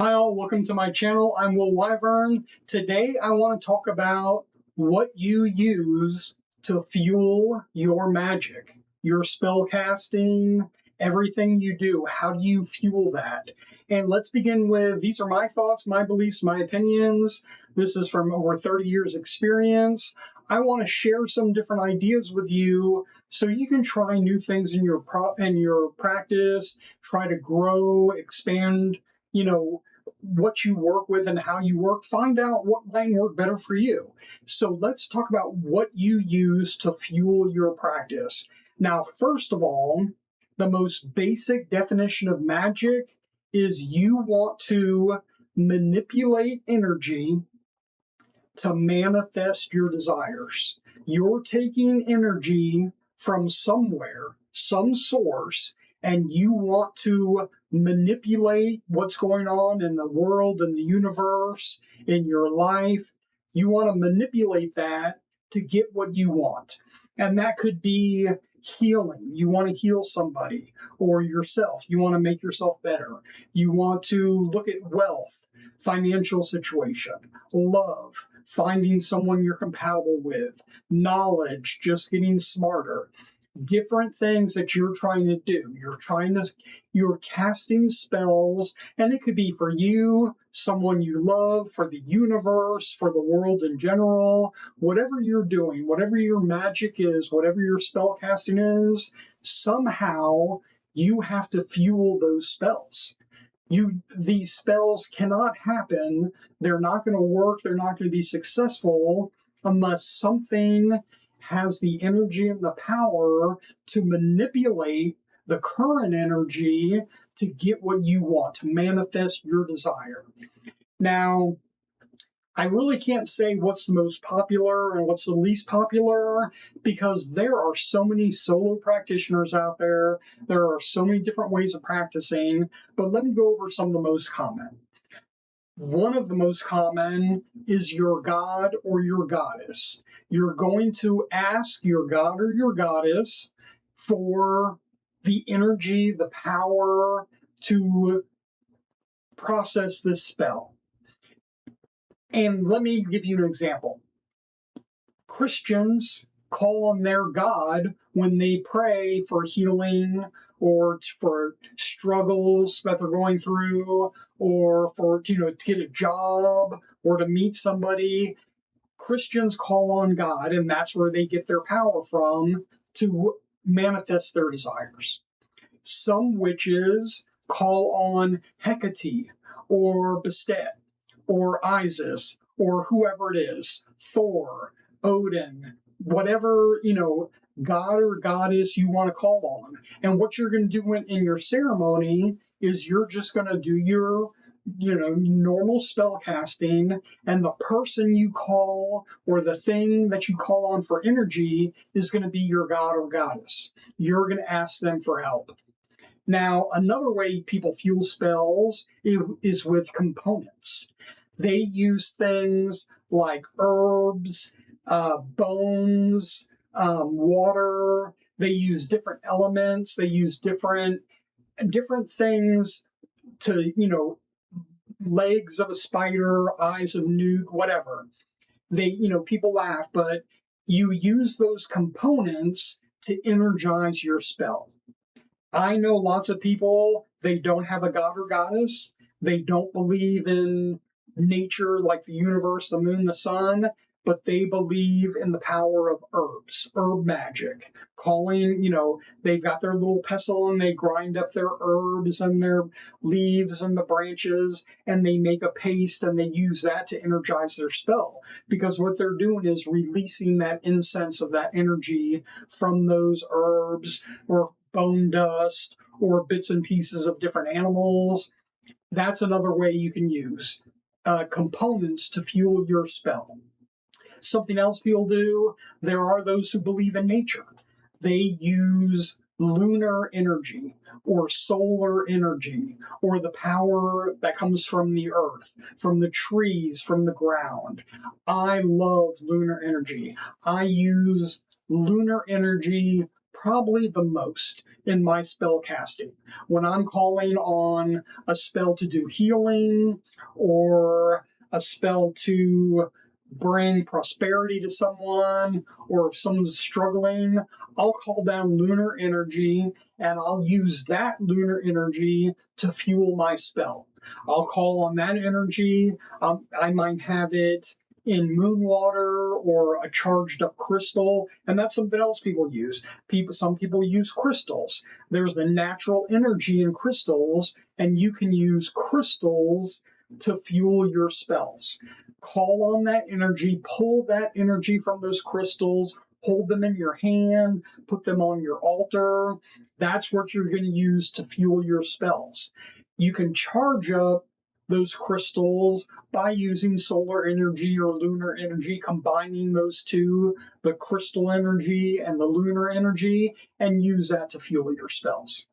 Hi all, welcome to my channel. I'm Will Wyvern. Today I want to talk about what you use to fuel your magic, your spell casting, everything you do. How do you fuel that? And let's begin with, these are my thoughts, my beliefs, my opinions. This is from over 30 years experience. I want to share some different ideas with you so you can try new things in your practice, try to grow, expand, what you work with and how you work. Find out what might work better for you. So let's talk about what you use to fuel your practice. Now, first of all, the most basic definition of magic is you want to manipulate energy to manifest your desires. You're taking energy from somewhere, some source, and you want to manipulate what's going on in the world, in the universe, in your life. You want to manipulate that to get what you want. And that could be healing. You want to heal somebody or yourself. You want to make yourself better. You want to look at wealth, financial situation, love, finding someone you're compatible with, knowledge, just getting smarter. Different things that you're trying to do. You're casting spells, and it could be for you, someone you love, for the universe, for the world in general. Whatever you're doing, whatever your magic is, whatever your spell casting is, somehow you have to fuel those spells. These spells cannot happen. They're not going to work. They're not going to be successful unless something has the energy and the power to manipulate the current energy to get what you want, to manifest your desire. Now, I really can't say what's the most popular and what's the least popular because there are so many solo practitioners out there. There are so many different ways of practicing, but let me go over some of the most common. One of the most common is your god or your goddess. You're going to ask your god or your goddess for the energy, the power to process this spell. And let me give you an example. Christians call on their God when they pray for healing or for struggles that they're going through or for to get a job or to meet somebody. Christians call on God, and that's where they get their power from to manifest their desires. Some witches call on Hecate or Bastet or Isis or whoever it is, Thor, Odin, whatever, god or goddess you want to call on. And what you're going to do in your ceremony is you're just going to do your normal spell casting, and the person you call or the thing that you call on for energy is going to be your god or goddess. You're going to ask them for help. Now, another way people fuel spells is with components. They use things like herbs, bones, water. They use different elements. They use different things to, legs of a spider, eyes of newt, whatever. People laugh, but you use those components to energize your spell. I know lots of people, they don't have a god or goddess. They don't believe in nature like the universe, the moon, the sun, but they believe in the power of herbs, herb magic. They've got their little pestle and they grind up their herbs and their leaves and the branches and they make a paste and they use that to energize their spell. Because what they're doing is releasing that incense of that energy from those herbs or bone dust or bits and pieces of different animals. That's another way you can use components to fuel your spell. Something else people do, there are those who believe in nature. They use lunar energy or solar energy or the power that comes from the earth, from the trees, from the ground. I love lunar energy. I use lunar energy probably the most in my spell casting. When I'm calling on a spell to do healing or a spell to bring prosperity to someone, or if someone's struggling, I'll call down lunar energy and I'll use that lunar energy to fuel my spell. I'll call on that energy. I might have it in moon water or a charged up crystal, and that's something else people use. Some people use crystals. There's the natural energy in crystals, and you can use crystals to fuel your spells. Call on that energy, pull that energy from those crystals, hold them in your hand, put them on your altar. That's what you're going to use to fuel your spells. You can charge up those crystals by using solar energy or lunar energy, combining those two, the crystal energy and the lunar energy, and use that to fuel your spells.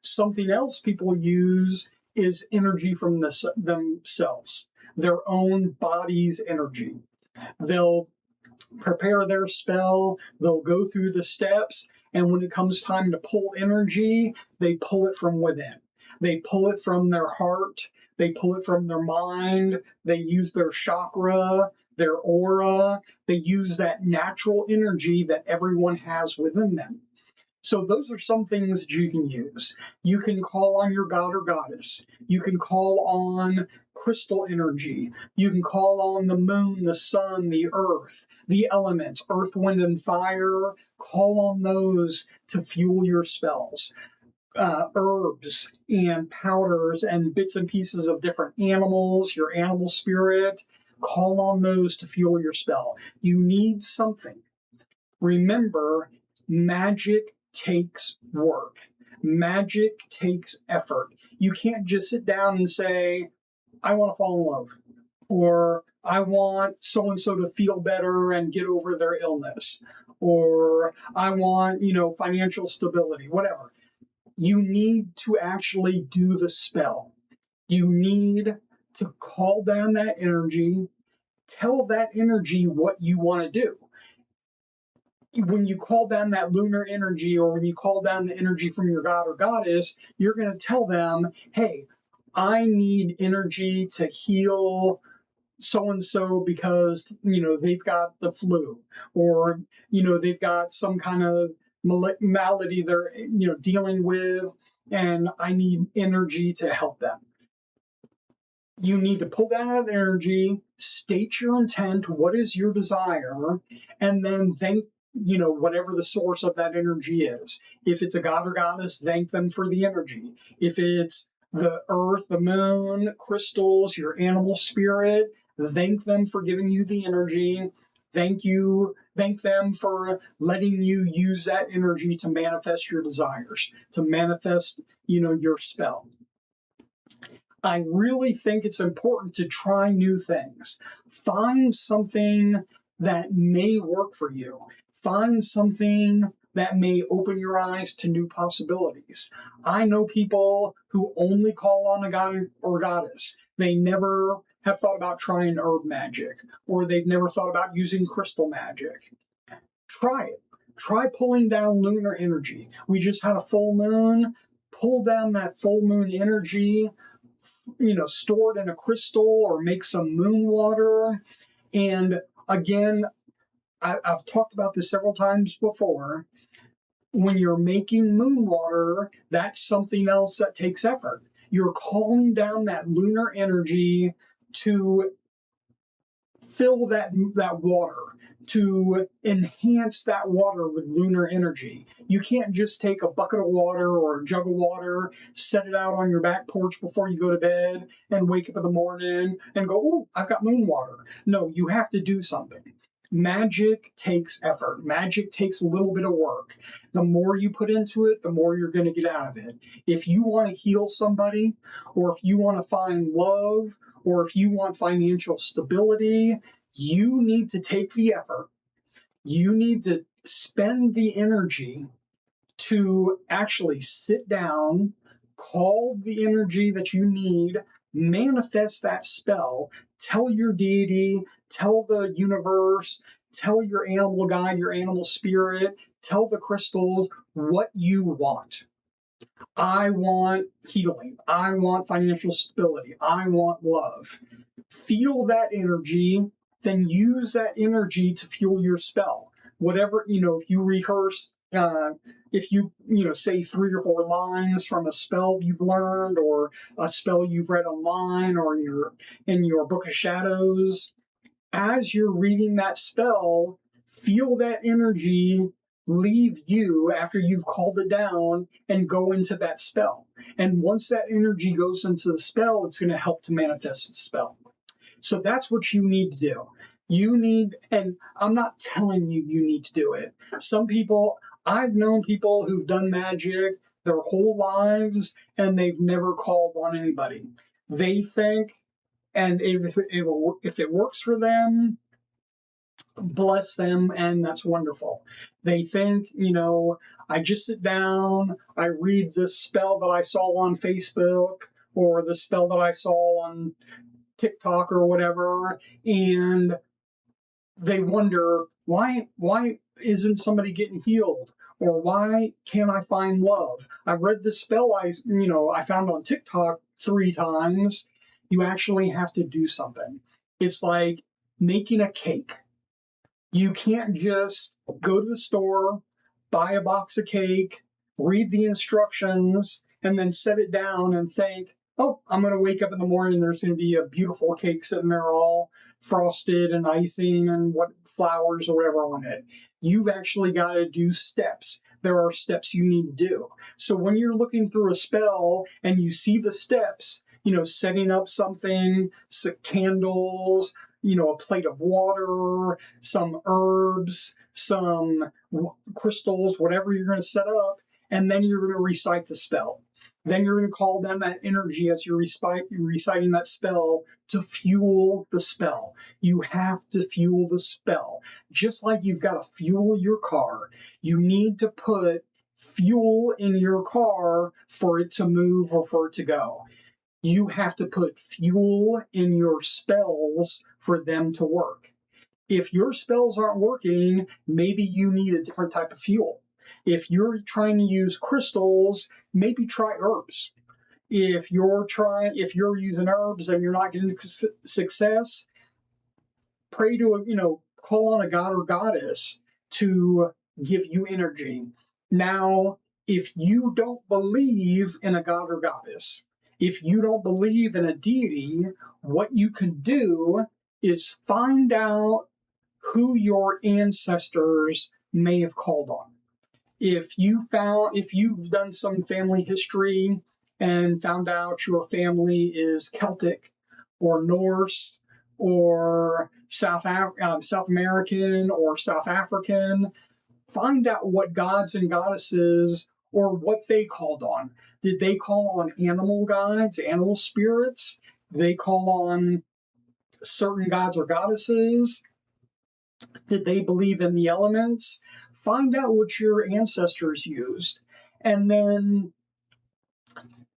Something else people use is energy from themselves, their own body's energy. They'll prepare their spell, they'll go through the steps, and when it comes time to pull energy, they pull it from within. They pull it from their heart, they pull it from their mind, they use their chakra, their aura, they use that natural energy that everyone has within them. So those are some things that you can use. You can call on your god or goddess. You can call on crystal energy. You can call on the moon, the sun, the earth, the elements, earth, wind, and fire. Call on those to fuel your spells. Herbs and powders and bits and pieces of different animals, your animal spirit. Call on those to fuel your spell. You need something. Remember, magic takes work. Magic takes effort. You can't just sit down and say, I want to fall in love, or I want so-and-so to feel better and get over their illness, or I want, financial stability, whatever. You need to actually do the spell. You need to call down that energy, tell that energy what you want to do. When you call down that lunar energy, or when you call down the energy from your god or goddess, you're going to tell them, hey, I need energy to heal so-and-so because, they've got the flu, or, they've got some kind of malady they're, dealing with, and I need energy to help them. You need to pull down that energy, state your intent, what is your desire, and then thank whatever the source of that energy is. If it's a god or goddess, thank them for the energy. If it's the earth, the moon, crystals, your animal spirit, thank them for giving you the energy. Thank them for letting you use that energy to manifest your desires, to manifest, your spell. I really think it's important to try new things. Find something that may work for you. Find something that may open your eyes to new possibilities. I know people who only call on a god or goddess. They never have thought about trying herb magic, or they've never thought about using crystal magic. Try it. Try pulling down lunar energy. We just had a full moon. Pull down that full moon energy, store it in a crystal or make some moon water. And again, I've talked about this several times before. When you're making moon water, that's something else that takes effort. You're calling down that lunar energy to fill that water, to enhance that water with lunar energy. You can't just take a bucket of water or a jug of water, set it out on your back porch before you go to bed, and wake up in the morning and go, oh, I've got moon water. No, you have to do something. Magic takes effort. Magic takes a little bit of work. The more you put into it, the more you're going to get out of it. If you want to heal somebody, or if you want to find love, or if you want financial stability, you need to take the effort. You need to spend the energy to actually sit down, call the energy that you need, manifest that spell, tell your deity, tell the universe, tell your animal guide, your animal spirit, tell the crystals what you want. I want healing. I want financial stability. I want love. Feel that energy, then use that energy to fuel your spell. Whatever, if you rehearse, if you, say 3 or 4 lines from a spell you've learned or a spell you've read online or in your book of shadows, as you're reading that spell, feel that energy leave you after you've called it down and go into that spell. And once that energy goes into the spell, it's going to help to manifest the spell. So that's what you need to do. And I'm not telling you need to do it. Some people, I've known people who've done magic their whole lives and they've never called on anybody. They think, and if it works for them, bless them, and that's wonderful. They think, I just sit down, I read this spell that I saw on Facebook or the spell that I saw on TikTok or whatever, and they wonder why isn't somebody getting healed, or why can't I find love? I read this spell I found on TikTok 3 times. You actually have to do something. It's like making a cake. You can't just go to the store, buy a box of cake, read the instructions, and then set it down and think, oh, I'm going to wake up in the morning and there's going to be a beautiful cake sitting there all frosted and icing and what flowers or whatever on it. You've actually got to do steps. There are steps you need to do. So when you're looking through a spell and you see the steps, setting up something, candles, a plate of water, some herbs, some crystals, whatever you're going to set up, and then you're going to recite the spell. Then you're going to call down that energy as you're reciting that spell to fuel the spell. You have to fuel the spell. Just like you've got to fuel your car, you need to put fuel in your car for it to move or for it to go. You have to put fuel in your spells for them to work. If your spells aren't working, maybe you need a different type of fuel. If you're trying to use crystals, maybe try herbs. If you're using herbs and you're not getting success, pray to call on a god or goddess to give you energy. Now, if you don't believe in a god or goddess, if you don't believe in a deity, what you can do is find out who your ancestors may have called on. If you've done some family history and found out your family is Celtic or Norse or South American or South African, find out what gods and goddesses or what they called on. Did they call on animal gods, animal spirits? Did they call on certain gods or goddesses? Did they believe in the elements? Find out what your ancestors used. And then,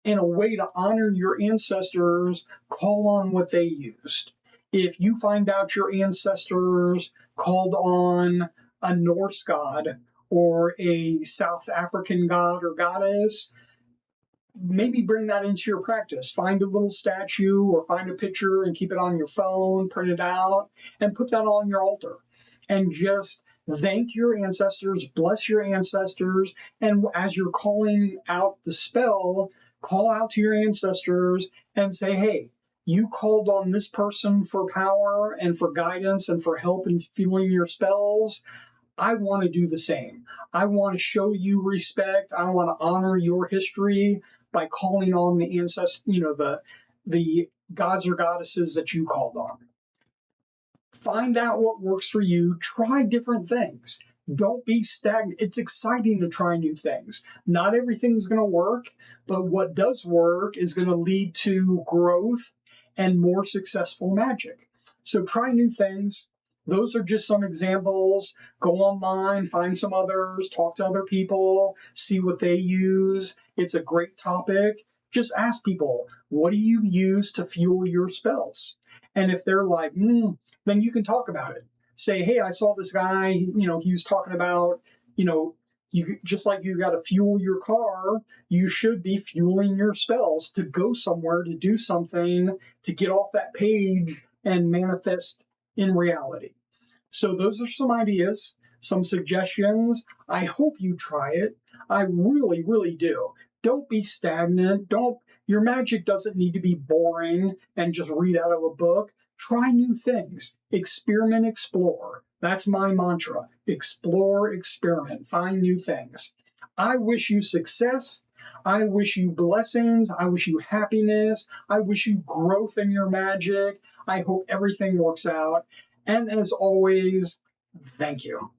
in a way to honor your ancestors, call on what they used. If you find out your ancestors called on a Norse god or a South African god or goddess, maybe bring that into your practice. Find a little statue or find a picture and keep it on your phone, print it out, and put that on your altar. And just thank your ancestors, bless your ancestors, and as you're calling out the spell, call out to your ancestors and say, hey, you called on this person for power and for guidance and for help in fueling your spells. I want to do the same. I want to show you respect. I want to honor your history by calling on the ancestors, the gods or goddesses that you called on. Find out what works for you. Try different things. Don't be stagnant. It's exciting to try new things. Not everything's going to work, but what does work is going to lead to growth and more successful magic. So try new things. Those are just some examples. Go online, find some others, talk to other people, see what they use. It's a great topic. Just ask people, what do you use to fuel your spells? And if they're like, then you can talk about it. Say, hey, I saw this guy, he was talking about, You just like you got to fuel your car, you should be fueling your spells to go somewhere, to do something, to get off that page and manifest in reality. So those are some ideas, some suggestions. I hope you try it. I really, really do. Don't be stagnant. Your magic doesn't need to be boring and just read out of a book. Try new things. Experiment, explore. That's my mantra. Explore, experiment, find new things. I wish you success. I wish you blessings. I wish you happiness. I wish you growth in your magic. I hope everything works out. And as always, thank you.